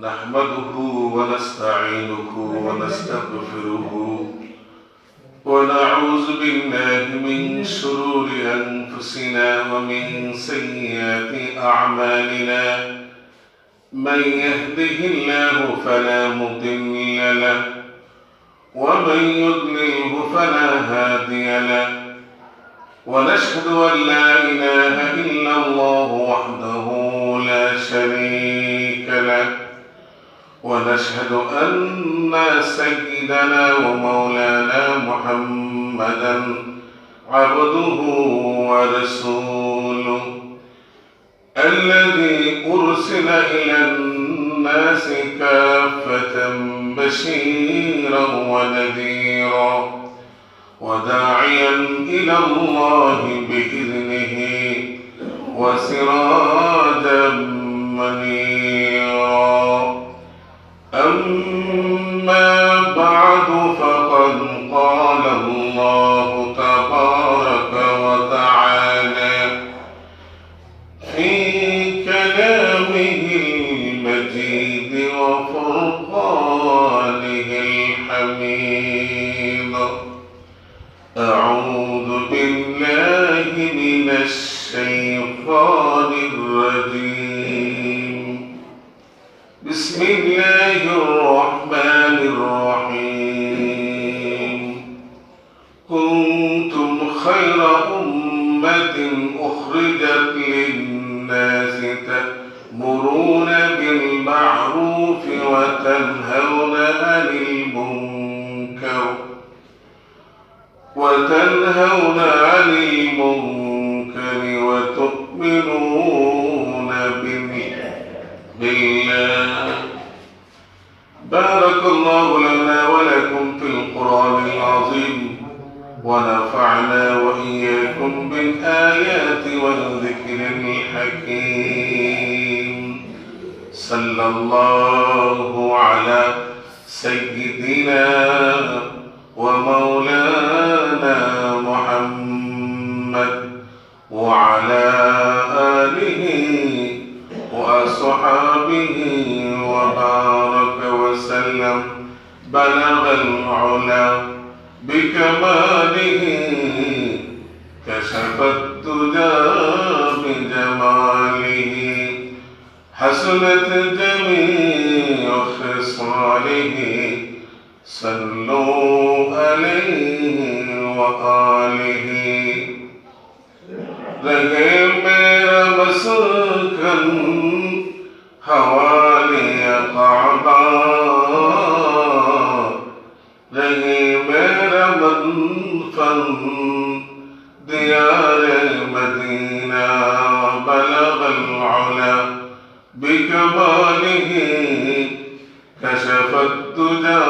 نحمده ونستعينه ونستغفره ونعوذ بالله من شرور أنفسنا ومن سيئات أعمالنا من يهده الله فلا مضل له ومن يضلله فلا هادي له ونشهد أن لا إله إلا الله وحده لا شريك له ونشهد أن سيدنا ومولانا محمدا عبده ورسوله الذي أرسل إلى الناس كافة بشيرا ونذيرا وداعيا إلى الله بإذنه وسراجا منيرا أما بعد فقد قال الله تبارك وتعالى في كلامه المجيد وفرقانه الحميد أعوذ بالله من الشيطان الرجيم بسم الله الرحمن الرحيم كنتم خير أمة أخرجت للناس تأمرون بالمعروف وتنهون عن المنكر وتؤمنون بالله. بارك الله لنا ولكم في القرآن العظيم ونفعنا وإياكم بالآيات والذكر الحكيم. صلى الله على سيدنا ومولانا محمد وعلى آله وأصحابه وبارك وسلم. بلغ العلا بكماله كشف الدجى بجماله حسنت جميع خصاله صلوا عليه وآله. رہے میرا مسکن حوالی کعبہ رہے میرا منفن دیار مدینہ بلغ العلا بکمالہ كشف الدجى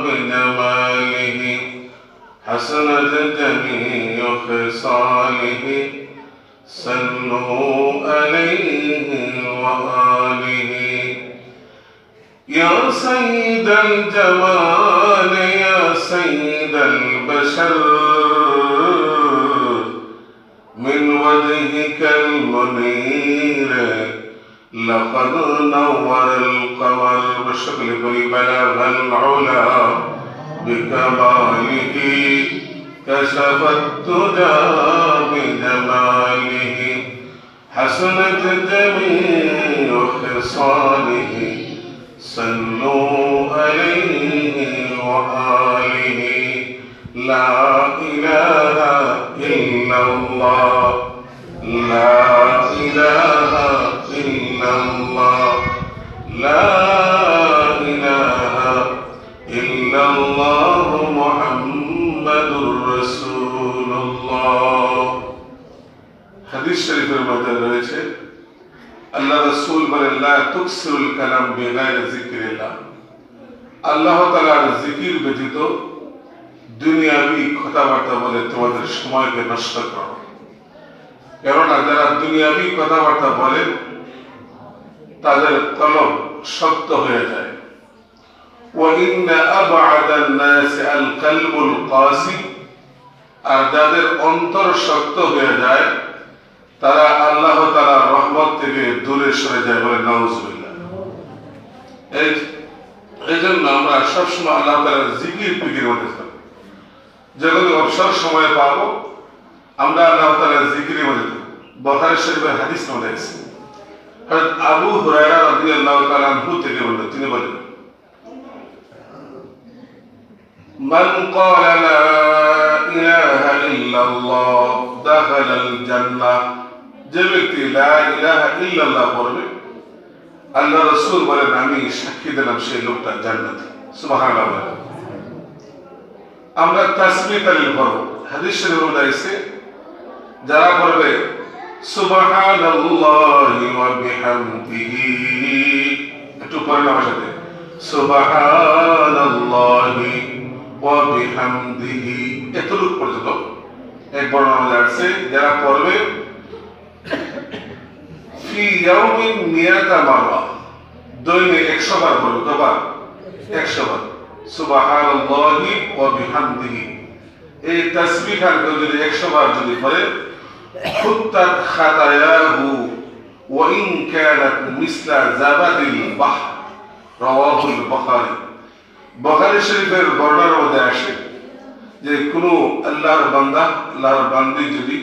بجماله حسنت جميع خصاله صلوا عليه وآله. يا سيد الجمال يا سيد البشر من وجهك المنير لقد نور القمر بشكل بلغ العلا بكماله كشف الدجى بجماله حسنت جميع خصاله صلوا عليه وآله. لا إله إلا الله لا إله إلا الله لا إله إلا الله محمد رسول الله. হাদিস শরীফের মধ্যে রয়েছে আল্লাহ রাসূল বলেন লা তুকসিরুল কালাম বিগাইরি যিকরিল্লাহ, আল্লাহ তাআলার জিকির ব্যতীত দুনিয়াবি কথাবার্তা বলে তোমাদের সময়কে নষ্ট করো। কেননা যারা দুনিয়াবি কথাবার্তা বলে তাদের কলব শক্ত হয়ে যায়। وَإِنَّ أَبْعَدَ النَّاسِ الْقَلْبُ الْقَاسِي, আর যাদের অন্তর শক্ত হয়ে যায় তারা আল্লাহ তাআলার রহমত থেকে দূরে সরে যায় বলে নাউজুবিল্লাহ। এই এই জন্য আমরা সবসময় আল্লাহ তাআলার জিকির ফিকির মধ্যে থাকি। যখন অবসর সময় পাবো আমরা আল্লাহ তাআলার জিকিরের মধ্যে থাকি। বুখারী শরীফের হাদিস মধ্যে আছে, হযরত আবু হুরায়রা রাদিয়াল্লাহু তাআলা আনহু থেকে বলেন, তিনি বলেন, মান ক্বালা লা ইলাহা ইল্লাল্লাহ দাখালাল জান্নাহ, যে ব্যক্তি লা ইলাহা ইল্লাল্লাহ পড়বে, আল্লাহ রাসূল বলেন আমি সাক্ষী দিলাম সেই লোকটা জান্নাতি। সুবহানাল্লাহ। আমরা তাসবিহ তাহলিল করব। হাদিস শরীফে বলেছে যারা পড়বে সুবহানাল্লাহি ওয়া বিহামদিহি, একটু পড়েন আমার সাথে, সুবহানাল্লাহি ওয়া বিহামদিহি, এতটুকু পর্যন্ত এক বর্ণনা আছে যারা পড়বে ফি ইয়াউমিন মিয়াতা মাররা, দৈনিক 100 বার পড়বে। কবার? 100 বার। সুবহানাল্লাহি ওয়া বিহামদিহি, এই তাসবিহ আর যদি 100 বার যদি পড়ে খুত্তাত খাতায়াহু ওয়া ইন কানাত মিসলা জাবাদিল বাহর, রাওয়াহুল বুখারী। বুখারী শরীফের বর্ণনার মধ্যে আসে যে কোন আল্লাহর বান্দা, আল্লাহর বান্দি যদি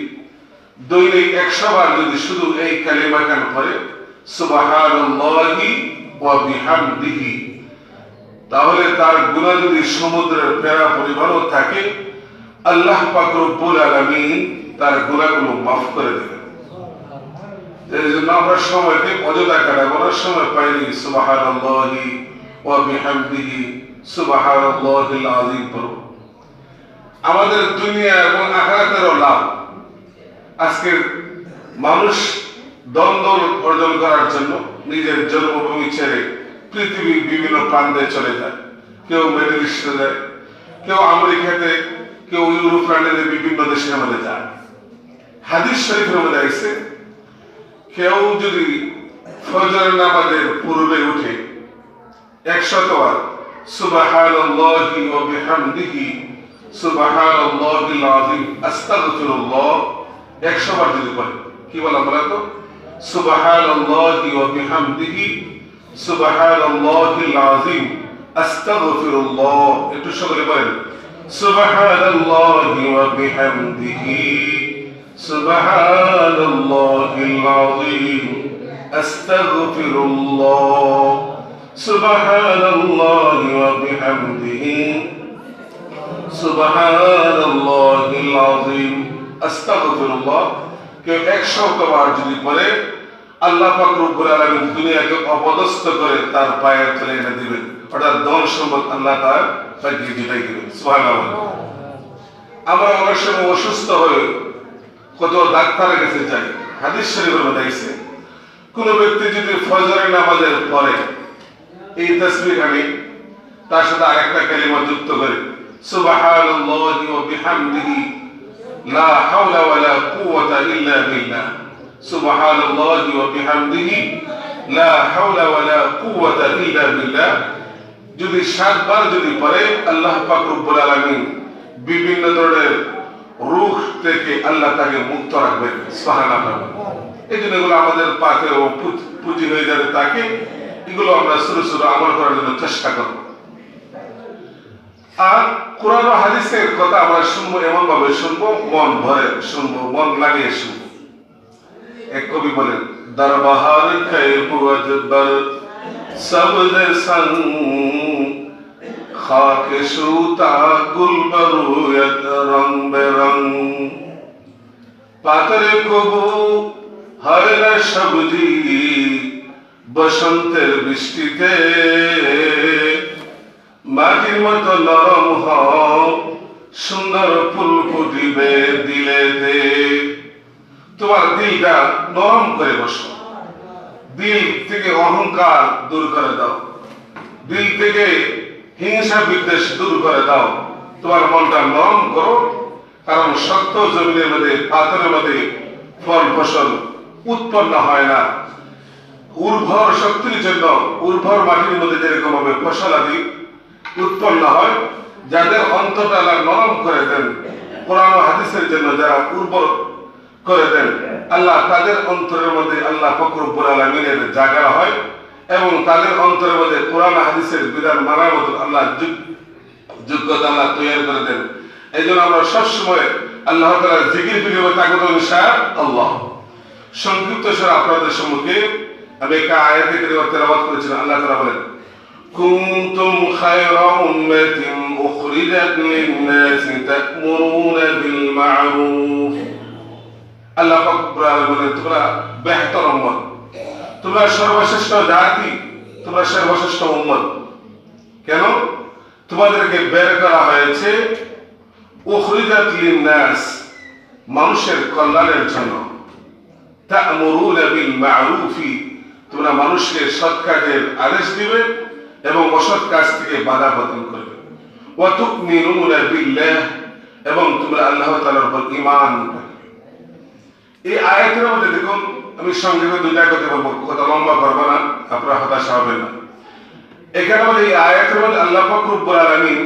দৈনিক 100 বার যদি শুধু এই কালিমা কান পড়ে সুবহানাল্লাহি ওয়া বিহামদিহি, তাহলে তার গুনাহ যদি সমুদ্রের পেরা পরিমাণও থাকে আল্লাহ পাক রব্বুল আলামিন তার গুনাহগুলো মাফ করে দেবেন। এই জন্য আমরা সময়কে অযথা কাটাবো না, সময় পাইলে সুবহানাল্লাহি ওয়া বিহামদিহি সুবহানাল্লাহিল আযীম পড়ব। আমাদের দুনিয়া এবং আখিরাতেরও লাভ। আজকের মানুষ দ্বন্দ্ব অর্জন করার জন্য নিজের জন্মভূমি ছেড়ে পৃথিবীর বিভিন্ন প্রান্তে চলে যায়। কেউ মিডল ইস্টে যায়, কেউ আমেরিকাতে, কেউ ইউরোপল্যান্ডের বিভিন্ন দেশের মধ্যে যায়। হাদিস শরীফের মধ্যে আছে কেউ যদি ফজরের নামাজের পূর্বে উঠে 100 বার সুবহানাল্লাহি ওয়া বিহামদিহি সুবহানাল্লাহিল আযীম আস্তাগফিরুল্লাহ 100 বার যদি পড়ে, কি বলা বলা তো? সুবহানাল্লাহি ওয়া বিহামদিহি সুবহানাল্লাহিল আযীম আস্তাগফিরুল্লাহ। একটু সকলে বলেন সুবহানাল্লাহি ওয়া বিহামদিহি সুবহানাল্লাহিল আযীম আস্তাগফিরুল্লাহ সুবহানাল্লাহি ওয়া বিহামদিহি সুবহানাল্লাহিল আযীম আস্তাগফিরুল্লাহ। কেউ 100 বার যদি পড়ে আল্লাহ পাক রব্বুল আলামিন দুনিয়াকে অপদস্থ করে তার পায়ের তলে এনে দিবেন, অর্থাৎ ধন সম্পদ আল্লাহ তাকে জিতাই দিবেন। সুবহানাল্লাহ। আমরা অনেক সময় অসুস্থ হয়ে কত ডাক্তারের কাছে যাই। হাদিস শরীফের মধ্যে আছে কোন ব্যক্তি যদি ফজরের নামাজের পরে এই তাসবিহ আনি তার সাথে আরেকটা কালিমা যুক্ত করে সুবহানাল্লাহি ওয়া বিহামদিহি লা হাওলা ওয়ালা কুওয়াতা ইল্লা বিল্লাহ সুবহানাল্লাহি ওয়া বিহামদিহি লা হাওলা ওয়ালা কুওয়াতা ইল্লা বিল্লাহ, যদি 7 বার যদি পড়ে আল্লাহ পাক রব্বুল আলামিন বিভিন্ন ধরনের রূহ থেকে আল্লাহ তাকে মুক্ত রাখবেন। সুবহানাল্লাহ। এই জন্য এগুলো আমাদের পাকে ও পুঁজি হয়ে যাবে তাকে, এগুলো আমরা ছোট ছোট আমল করার জন্য চেষ্টা করব। আর কোরআন ও হাদিসের কথা আমরা শুনবো, এমন ভাবে শুনবো মন ভরে শুনবো, মন লাগিয়ে শুনবো। এক কবি বলেন দরবাহার খায়বু আজবর সবজে সং খাকে সুতা গুলবরুয়ত রং বেরং, পাতরে কবু হয় না সবজি বসন্তের বৃষ্টিতে, মাটির মতো নরম হও সুন্দর ফুল ফুটিবে দিলে দে। তোমার দিলটা নরম করে বসো, দিল থেকে অহংকার দূর করে দাও, দিল থেকে হিংসা বিদ্বেষ দূর করে দাও, তোমার মনটা নরম করো। কারণ শক্ত জমিনের মধ্যে, পাথরের মধ্যে ফল ফসল উৎপন্ন হয় না। উর্বর শক্তির জন্য উর্বর মাটির মধ্যে যেরকম ভাবে ফসল আদি উৎপন্ন হয়, যাদের অন্তরটা আল্লাহ নরম করে দেন, কোরআন ও হাদিসের জন্য যারা উর্বর করে দেন আল্লাহ, তাদের অন্তরের মধ্যে আল্লাহ পাক রব্বুল আলামিনের জায়গা হয় এবং তাদের অন্তরের মধ্যে কোরআন হাদিসের বিধান মানার মতো আল্লাহ যোগ্যতা আল্লাহ তৈরি করে দেন। এই জন্য আমরা সবসময় আল্লাহ তাআলার জিকির বিনিময়ে তাকবীর ইনশাআল্লাহ। সংক্ষিপ্ত স্বরে আপনাদের সম্মুখে আমি একটা আয়াতে কারিমা তেলাওয়াত করেছিলাম। আল্লাহ তাআলা বলেন, কুনতুম খায়রা উম্মাতিন উখরিজাত লিন-নাসি তা'মুরুনা বিল মা'রুফ। আল্লাহ পাক বলেন, তোমরা বেহতর উম্মত, তোমরা সর্বশ্রেষ্ঠ জাতি, তোমরা সর্বশ্রেষ্ঠ উম্মত। কেন? তোমাদেরকে বের করা হয়েছে উখরিজাত লিন-নাস, মানুষের কল্যাণের জন্য। তা'মুরুনা বিল মা'রুফি, তোমরা মানুষকে সৎ কাজের আদেশ দিবে এবং অসৎ কাজ থেকে বাধা প্রদান করবে। ওয়া তু'মিনুনা বিল্লাহ, এবং তোমরা আল্লাহ তাআলার উপর ঈমান রাখবে। এই আয়াতের মধ্যে দেখুন, আমি সংক্ষেপে দুইটা কথা বলবো, কথা লম্বা করবো না, আপনারা হতাশা হবেন না। এখানে মধ্যে এই আয়াতের মধ্যে আল্লাহ পাক রব্বুল আলামিন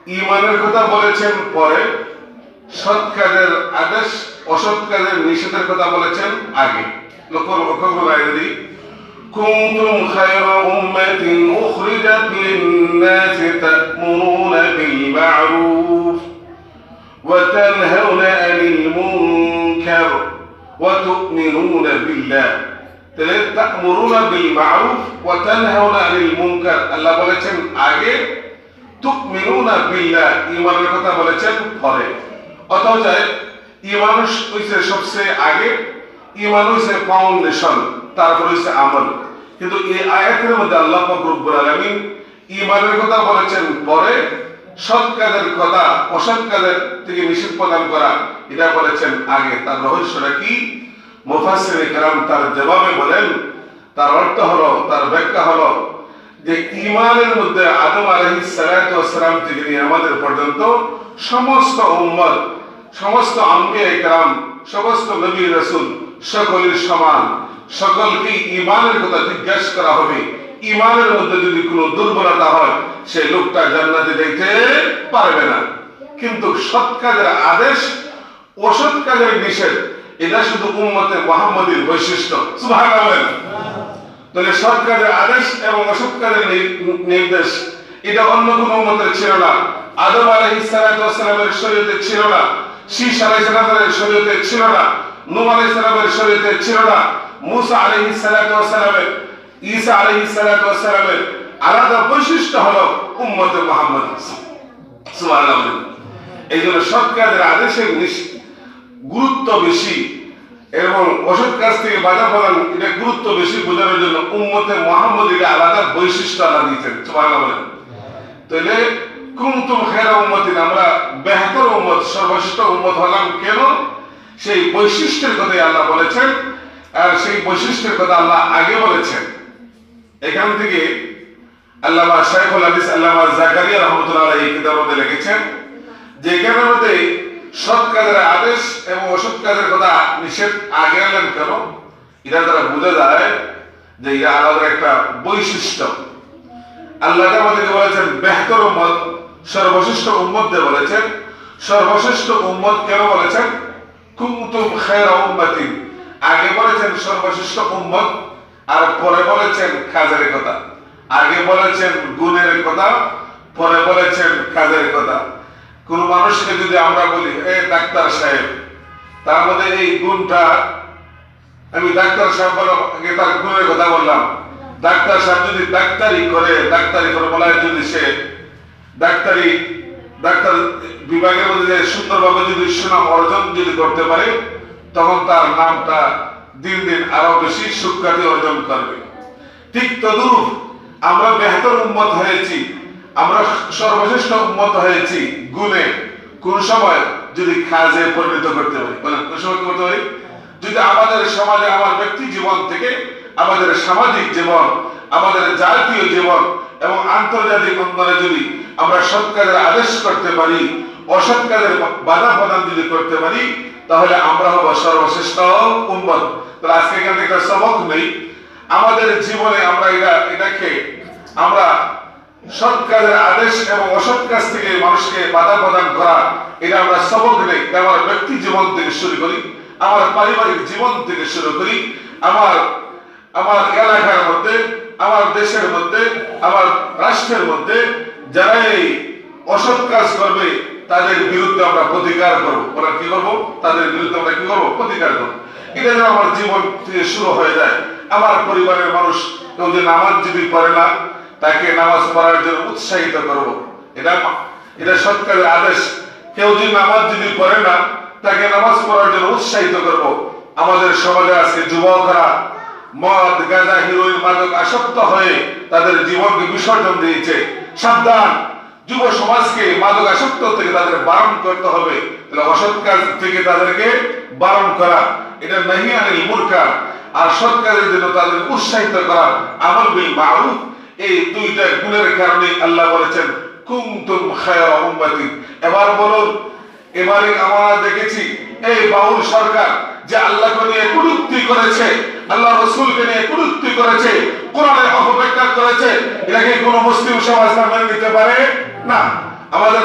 ঈমানের কথা বলেছেন, পরে সৎ কাজের আদেশ অসৎ কাজের নিষেধের কথা বলেছেন আগে। লক্ষ্য করে কুনতুম খায়রা উম্মাতিন উখরিজাত লিন-নাসি তা'মুরুনা বিল মা'রুফ ওয়া তানহাউনা আনিল মুনকার ওয়া তু'মিনুনা বিল্লাহ। তাহলে তা'মুরুনা বিল মা'রুফ ওয়া তানহাউনা আনিল মুনকার আল্লাহ বলেছেন আগে, তু'মিনুনা বিল্লাহ ঈমানের কথা বলেছেন পরে। অথচ ঈমান হইছে সবচেয়ে আগে, ঈমান হইছে ফাউন্ডেশন, তারপর হইছে আমল। কিন্তু এই আয়াতের মধ্যে আল্লাহ পাক রব্বুল আলামিন ঈমানের কথা বলেছেন পরে, সৎ কাজের কথা অসৎ কাজের থেকে নিষেধ প্রদান করা এটা বলেছেন আগে। তার রহস্যটা কি? মুফাসসিরে কেরাম তার জবাবে বলেন, তার অর্থ হলো, তার ব্যাখ্যা হলো যে ঈমানের মধ্যে আদম আলাইহিস সালাতু ওয়াস সালাম থেকে নিয়ে আমাদের পর্যন্ত সমস্ত উম্মত, সমস্ত আম্বিয়া কেরাম, সমস্ত নবী রাসূল সকলের সমান, সকলকে ঈমানের কথা জিজ্ঞাসা করা হবে। ঈমানের মধ্যে যদি কোনো দুর্বলতা হয়, সেই লোকটা জান্নাতে যেতে পারবে না। কিন্তু সৎ কাজের আদেশ অসৎ কাজের নিষেধ, এটা শুধু উম্মতে মুহাম্মাদীর বৈশিষ্ট্য। সুবহানাল্লাহ। তাহলে সৎ কাজের আদেশ এবং অসৎ কাজের নির্দেশ এটা অন্য কোন উম্মতের ছিল না। আদম আলাইহিস সালাতু ওয়াস সালামের শরীয়তে ছিল না, শীশ আলাইহিস সালামের শরীয়তে ছিল না, নূহ আলাইহিস সালামের শরীয়তে ছিল না, মুসা আলাইহিস সালাতু ওয়াস সালামের, ঈসা আলাইহিস সালাতু ওয়াস সালামের আলাদা বৈশিষ্ট্য হলো উম্মতে মুহাম্মদ। সুবহানাল্লাহ। এইজন্য সৎ কাজের আদেশের গুরুত্ব বেশি এবং অসৎ কাজ থেকে বাধা প্রদান এটা গুরুত্ব বেশি বোঝানোর জন্য উম্মতে মুহাম্মদ এটা আলাদা বৈশিষ্ট্য আল্লাহ দিয়েছেন। সুবহানাল্লাহ। তাহলে কুনতুম খায়রা উম্মাতিন, আমরা বেহতর উম্মত, সর্বশ্রেষ্ঠ উম্মত হলাম কেন? সেই বৈশিষ্ট্যের কথাই আল্লাহ বলেছেন, আর সেই বৈশিষ্ট্যের কথা আল্লাহ আগে বলেছেন। এখান থেকে আল্লামা শাইখুল হাদিস আল্লামা জাকারিয়া রাহমাতুল্লাহ আলাইহি কিতাবের মধ্যে লিখেছেন যে এখানের মধ্যে সৎ কাজের আদেশ এবং অসৎ কাজের কথা নিষেধ আগে আনলেন কেন? এটা দ্বারা বোঝা যায় যে এটা আলাদা একটা বৈশিষ্ট্য। আল্লাহ আমাদেরকে বলেছেন বেহতর উম্মত, সর্বশ্রেষ্ঠ উম্মত দিয়ে বলেছেন। সর্বশ্রেষ্ঠ উম্মত কেন বলেছেন? কুনতুম খায়রা উম্মাতিন, আগে বলেছেন সর্বশ্রেষ্ঠ উম্মত, আর পরে বলেছেন কাজের কথা। আগে বলেছেন গুণের কথা, পরে বলেছেন কাজের কথা। কোন মানুষকে যদি আমরা বলি এ ডাক্তার সাহেব, তার মধ্যে এই গুণটা, আমি ডাক্তার সাহেব বলো আগে তার গুণের কথা বললাম। ডাক্তার সাহেব যদি ডাক্তারি করে বলায় যদি সে ডাক্তার বিভাগের মধ্যে সুন্দরভাবে যদি সুনাম অর্জন যদি করতে পারে, তখন তার নামটা দিন দিন আরো বেশি সুখ্যাতি অর্জন করবে। ঠিক তদ্রূপ আমরা বেহতর উম্মত হয়েছি, আমরা সর্বশ্রেষ্ঠ উম্মত হয়েছি গুণে। কোন সময় যদি কাজে পরিণত করতে পারি, বলেন কোন সময় করতে পারি? যদি আমাদের সমাজে, আমার ব্যক্তি জীবন থেকে আমাদের সামাজিক জীবন, আমাদের জাতীয় জীবন এবং আন্তর্জাতিক অঙ্গনে যদি আমরা সৎ কাজের আদেশ করতে পারি, অসৎ কাজের বাধা প্রদান যদি করতে পারি, তাহলে আমরা হব সর্বশ্রেষ্ঠ উম্মত। তাহলে আজকে এখানে একটা সবক নেই আমাদের জীবনে, আমরা এটাকে আমরা সৎ কাজের আদেশ এবং অসৎ কাজ থেকে মানুষকে বাধা প্রদান করা, এটা আমরা সবক নেই। আমার ব্যক্তি জীবন থেকে শুরু করি, আমার পারিবারিক জীবন থেকে শুরু করি, আমার আমার এলাকার মধ্যে, আমার দেশের মধ্যে, আমার রাষ্ট্রের মধ্যে যারা এই অসৎ কাজ করবে তাদের বিরুদ্ধে আমরা প্রতিকার করবো। ওরা কি করবো? তাদের বিরুদ্ধে আমরা কি করবো? প্রতিকার করবো। এটা যেন আমার জীবন থেকে শুরু হয়ে যায়। আমার পরিবারের মানুষ কেউ যে নামাজ যদি পড়ে না, তাকে নামাজ পড়ার জন্য উৎসাহিত করবো। এটা সরকারের আদেশ। কেউ যদি নামাজ যদি পড়ে না, তাকে নামাজ পড়ার জন্য উৎসাহিত করব। আমাদের সমাজে আজকে যুবকরা মদ, গাঁজা, হিরোইন, মাদক আসক্ত হয়ে তাদের জীবনকে বিসর্জন দিয়েছে। সাবধান, যুব সমাজকে মাদক আসক্ত থেকে তাদের বারণ করতে হবে। তাহলে অসৎ কাজ থেকে তাদেরকে বারণ করা, এটা নাহি আনিল মুনকার, আর সৎ কাজের জন্য তাদের উৎসাহিত করা, আমল বিল মারুফ। এই দুইটা গুণের কারণে আল্লাহ বলেছেন কুনতুম খায়রা উম্মাতিন। এবার বলুন, এবারে আমরা দেখেছি এই বাউল সরকার যে আল্লাহকে নিয়ে কটূক্তি করেছে, আল্লাহ রাসূলকে নিয়ে কটূক্তি করেছে, কোরআনের অপব্যাখ্যা করেছে, এটাকে কোন মুসলিম সমাজ মেনে নিতে পারে না। আমাদের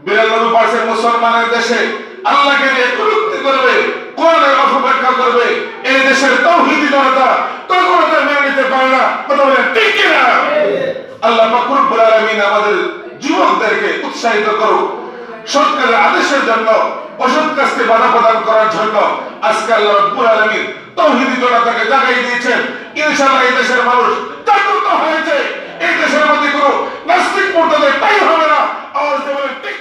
92% মুসলমানের দেশে আল্লাহকে নিয়ে কটূক্তি করবে, কোরআনের অপব্যাখ্যা করবে, এই দেশের তাওহীদি জনতা কখনো তা মেনে নিতে পারে না। কথা বলেন ঠিক কি না? আল্লাহ পাক রব্বুল আলামিন আমাদের যুবকদেরকে উৎসাহিত করুক সরকারের আদেশের জন্য, অসৎ কাজকে বাধা প্রদান করার জন্য। আজকে আল্লাহ রাব্বুল আলামিন তাওহীদি জনতাকে জাগাই দিয়েছেন। ইনশাআল্লাহ এই দেশের মানুষ জাগ্রত হয়েছে। এই দেশের মধ্যে কোনো নাস্তিক মুরতাদের ঠাঁই হবে না। আওয়াজ দিয়ে বলেন ঠিক।